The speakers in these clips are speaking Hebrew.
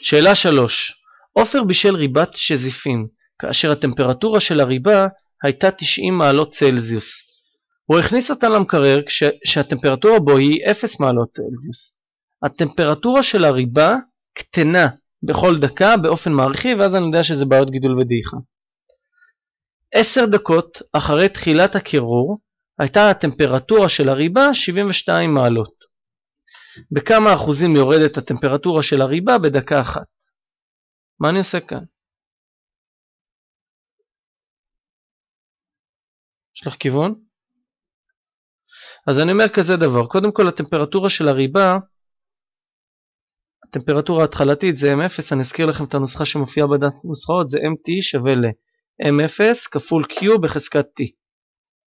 שאלה 3. עופר בישל ריבת שזיפים, כאשר הטמפרטורה של הריבה הייתה 90 מעלות צלזיוס. הוא הכניס אותה למקרר כשהטמפרטורה בו היא 0 מעלות צלזיוס. הטמפרטורה של הריבה קטנה בכל דקה באופן מעריכי, ואז אני יודע שזה בעיות גידול ודעיכה. 10 דקות אחרי תחילת הקירור הייתה הטמפרטורה של הריבה 72 מעלות. בכמה אחוזים יורדת הטמפרטורה של הריבה בדקה אחת? מה אני עושה כאן? יש לך כיוון? אז אני אומר כזה דבר, קודם כל הטמפרטורה של הריבה, הטמפרטורה ההתחלתית זה M0, אני אזכיר לכם את הנוסחה שמופיעה בדף נוסחאות, זה MT שווה ל-M0 כפול Q בחזקת T.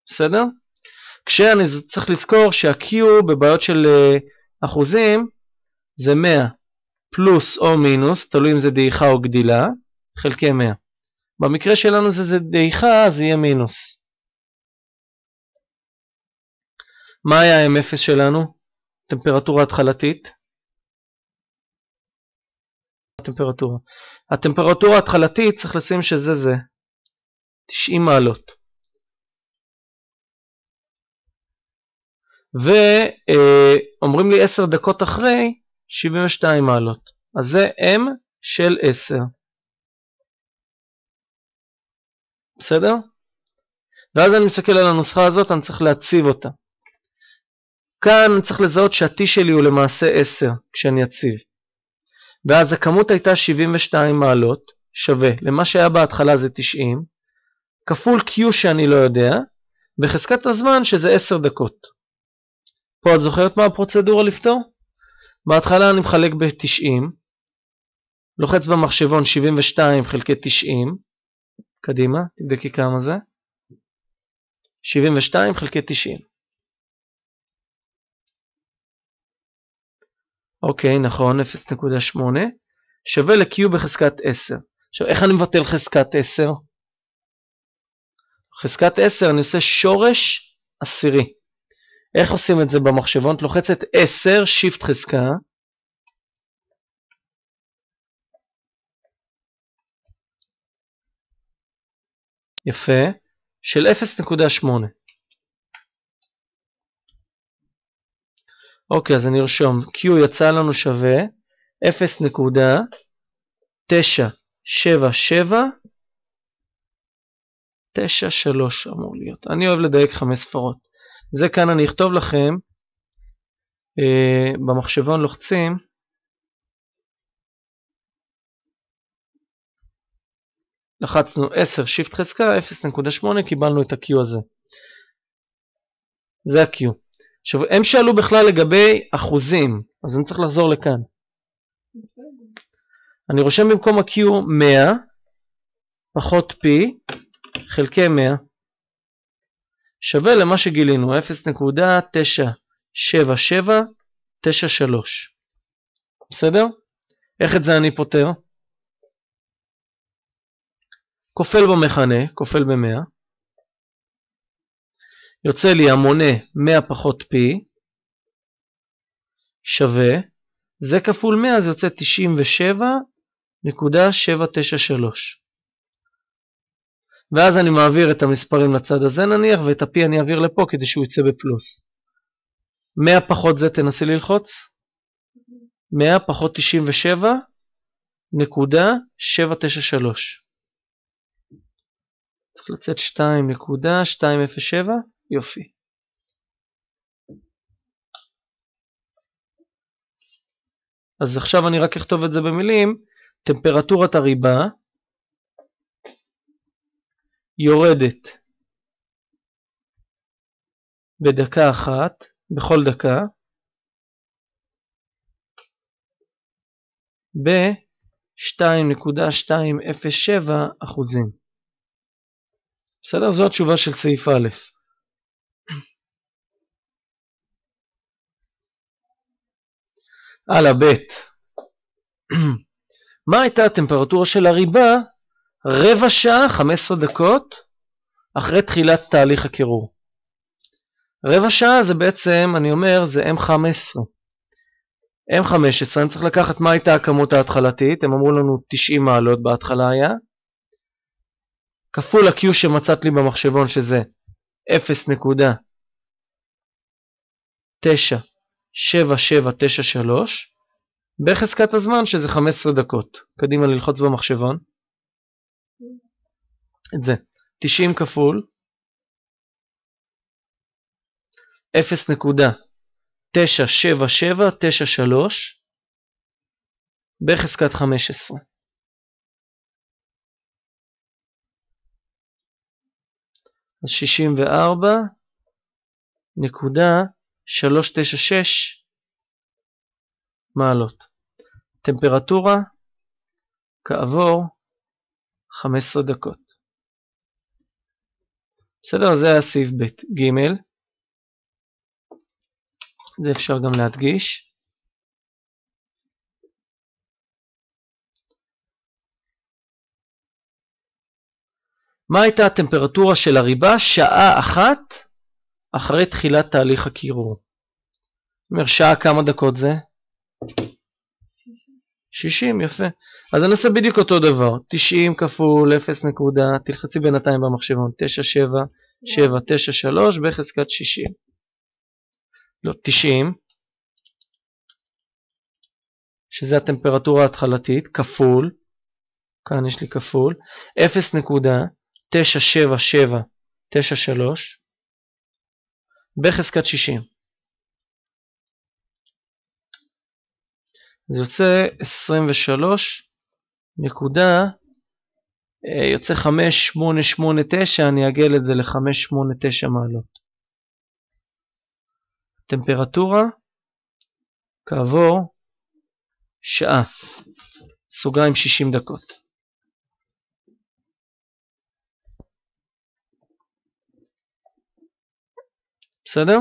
בסדר? כשאני צריך לזכור שה-Q בבעיות של אחוזים זה 100 פלוס או מינוס, תלוי אם זה דעיכה או גדילה, חלקי 100. במקרה שלנו זה דעיכה, אז יהיה מינוס. מה היה M0 שלנו? טמפרטורה התחלתית. הטמפרטורה התחלתית צריך לשים שזה 90 מעלות. ואומרים לי 10 דקות אחרי 72 מעלות. אז זה M של 10. בסדר? ואז אני מסתכל על הנוסחה הזאת, אני צריך להציב אותה. כאן אני צריך לזהות שה-T שלי הוא למעשה 10 כשאני אציב. ואז הכמות הייתה 72 מעלות, שווה למה שהיה בהתחלה זה 90, כפול Q שאני לא יודע, בחזקת הזמן שזה 10 דקות. פה את זוכרת מה הפרוצדורה לפתור? בהתחלה אני מחלק ב-90, לוחץ במחשבון 72 חלקי 90, קדימה, תבדקי כמה זה, 72 חלקי 90. אוקיי, נכון, 0.8, שווה ל-Q בחזקת 10. עכשיו, איך אני מבטל חזקת 10? חזקת 10 אני עושה שורש עשירי. איך עושים את זה במחשבון? לוחצת 10, שיפט חזקה. יפה. של 0.8. אוקיי, אז אני ארשום. Q יצא לנו שווה 0.97793 אמור להיות. אני אוהב לדייק 5 ספרות. זה כאן אני אכתוב לכם. במחשבון לוחצים. לחצנו 10 שיפט חזקה 0.8, קיבלנו את ה-Q הזה. זה ה-Q. עכשיו, הם שאלו בכלל לגבי אחוזים, אז אני צריך לחזור לכאן. אני רושם במקום ה-Q 100 פחות P חלקי 100 שווה למה שגילינו 0.97793. בסדר? איך את זה אני פותר? כופל במכנה, כופל ב-100. יוצא לי המונה 100 פחות P שווה, זה כפול 100 זה יוצא 97.793. ואז אני מעביר את המספרים לצד הזה נניח, ואת ה-P אני אעביר לפה כדי שהוא יצא בפלוס. 100 פחות זה תנסי ללחוץ. 100 פחות 97.793. צריך לצאת 2.207. יופי. אז עכשיו אני רק אכתוב את זה במילים. טמפרטורת הריבה יורדת בדקה אחת, בכל דקה, ב-2.207%. בסדר? זו התשובה של סעיף א'. הלאה, ב'. מה הייתה הטמפרטורה של הריבה רבע שעה 15 דקות אחרי תחילת תהליך הקירור? רבע שעה זה בעצם, אני אומר, זה M15. M15, אני צריך לקחת מה הייתה הכמות ההתחלתית, הם אמרו לנו 90 מעלות בהתחלה היה, כפול ה-Q שמצאת לי במחשבון שזה 0.979793, בחזקת הזמן שזה 15 דקות. קדימה ללחוץ במחשבון. את זה. 90 כפול 0.97793 בחזקת 15. אז 64.396 מעלות. טמפרטורה כעבור 15 דקות. בסדר, זה היה סעיף ב' ג', זה אפשר גם להדגיש. מה הייתה הטמפרטורה של הריבה שעה אחת אחרי תחילת תהליך הקירור? זאת אומרת, שעה כמה דקות זה? 60, יפה. אז אני אעשה בדיוק אותו דבר. 90 כפול 0. תלחצי בינתיים במחשבון. 97793 בחזקת 60. לא, 90, שזה הטמפרטורה ההתחלתית, כפול, כאן יש לי כפול, 0.97793 בחזקת 60. זה יוצא 23 נקודה, יוצא 5889, אני אגל את זה ל-589 מעלות. טמפרטורה כעבור שעה, סוגריים 60 דקות. בסדר?